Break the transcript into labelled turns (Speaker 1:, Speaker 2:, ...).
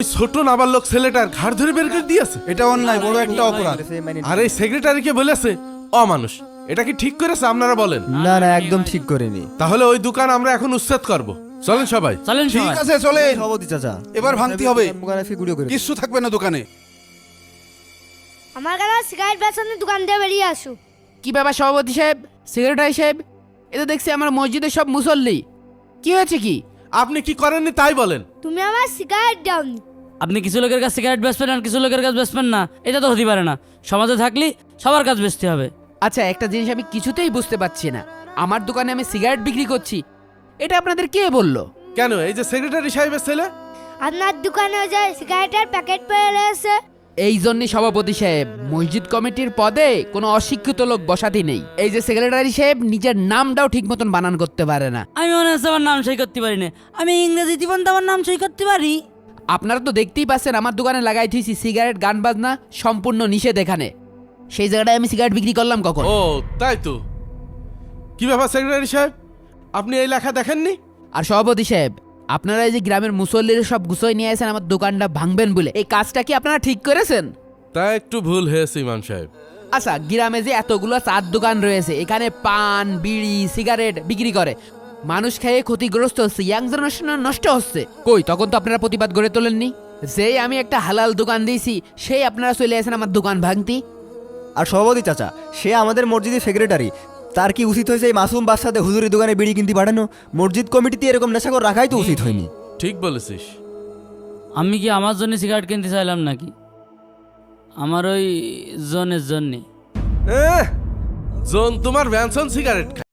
Speaker 1: ছোট নাবালক ছেলেটার ঘাড় ধরে বের করে দিয়েছে।
Speaker 2: এটা অন্যায়, বড় একটা অপরাধ।
Speaker 1: আর এই সেক্রেটারিকে বলেছে অমানুষ। এটা কি ঠিক করেছে আপনারা বলেন?
Speaker 2: না না, একদম ঠিক করেনি।
Speaker 1: তাহলে ওই দোকান আমরা এখন উচ্ছেদ করব। চলেন সবাই।
Speaker 3: চলেন
Speaker 4: ঠিক
Speaker 3: সবাই।
Speaker 4: আছে চলে,
Speaker 2: সভাপতি চাচা,
Speaker 4: এবার ভাঙতে হবে,
Speaker 2: করে
Speaker 4: কিচ্ছু থাকবে না দোকানে।
Speaker 5: আমার কাছে সিগারেট বেচানোর দোকান দিয়ে বেরিয়ে আসো।
Speaker 3: কি ব্যাপার সভাপতি সাহেব, সেক্রেটারি সাহেব? এ তো দেখছি আমার মসজিদের সব মুসল্লি। কি হয়েছে কি?
Speaker 1: আপনি কি করেননি তাই বলেন।
Speaker 5: তুমি আমার সিগারেট দাওনি।
Speaker 3: আপনি কিছু লোকের কাছে সিগারেট বেচবেন আর কিছু লোকের কাছে বেচবেন না, এটা তো হতে পারে না। সমাজে থাকলে সবার কাছে বেচতে হবে। আচ্ছা, একটা জিনিস আমি কিছুতেই বুঝতে পারছি না, আমার দোকানে আমি সিগারেট বিক্রি করছি, এটা আপনাদের কে বললো?
Speaker 1: কেন, এই যে সেক্রেটারি সাহেবের ছেলে।
Speaker 5: আপনার দোকানে যে সিগারেটের প্যাকেট পেয়ে রয়েছে।
Speaker 3: এই জন্যই সভাপতি সাহেব মসজিদ কমিটির পদে কোনো অশিক্ষিত লোক বসাতে নেই। এই যে সেক্রেটারি সাহেব নিজের নামটাও ঠিক মতন বানান করতে পারে না।
Speaker 6: আমি মনে হচ্ছে আমার নাম সই করতে পারি না। আমি ইংরেজি জীবন তো আমার নাম সই করতে পারি।
Speaker 3: আপনারা তো দেখতেই পাচ্ছেন আমার দোকানে লাগাই থুইছি সিগারেট, গান বাজনা সম্পূর্ণ নিষেধ এখানে। সেই জায়গাটায় আমি সিগারেট বিক্রি করলাম কখন?
Speaker 1: ও তাই তো। কি ব্যাপার সেক্রেটারি সাহেব, আপনি এই লেখা দেখেননি?
Speaker 3: আর সভাপতি সাহেব, আপনারা এই যে গ্রামের মুসল্লিরা সব গুছোই নিয়ে আসেন আমার দোকানটা ভাঙবেন বলে, এই কাজটা কি আপনারা ঠিক করেছেন?
Speaker 1: তা একটু ভুল হয়েছে ইমাম সাহেব।
Speaker 3: আচ্ছা, গ্রামে যে এতগুলো চার দোকান রয়েছে, এখানে পান, বিড়ি, সিগারেট বিক্রি করে মানুষ খেয়ে ক্ষতিগ্রস্ত হচ্ছে, ইয়াং জেনারেশন নষ্ট হচ্ছে। কই, তখন তো আপনারা প্রতিবাদ গড়ে তোলেননি। যেই আমি একটা হালাল দোকান দিয়েছি, সেই আপনারা চলে আসেন আমার দোকান ভাঙতি।
Speaker 2: আর সভাপতি চাচা, সে আমাদের মসজিদের সেক্রেটারি, তার কি উচিত হয়েছে এই মাসুম বাচ্চাদের হুজুরের দোকানে বিড়ি কিনতে পাঠানো? মসজিদ কমিটিতে এরকম নেশাখোর রাখাই তো উচিত হয়নি।
Speaker 1: ঠিক বলেছিস।
Speaker 6: আমি কি আমার জন্য সিগারেট কিনতে চাইলাম নাকি? আমার ওই জনের জন্যে।
Speaker 1: জোন তোমার ভ্যানসন সিগারেট খায়।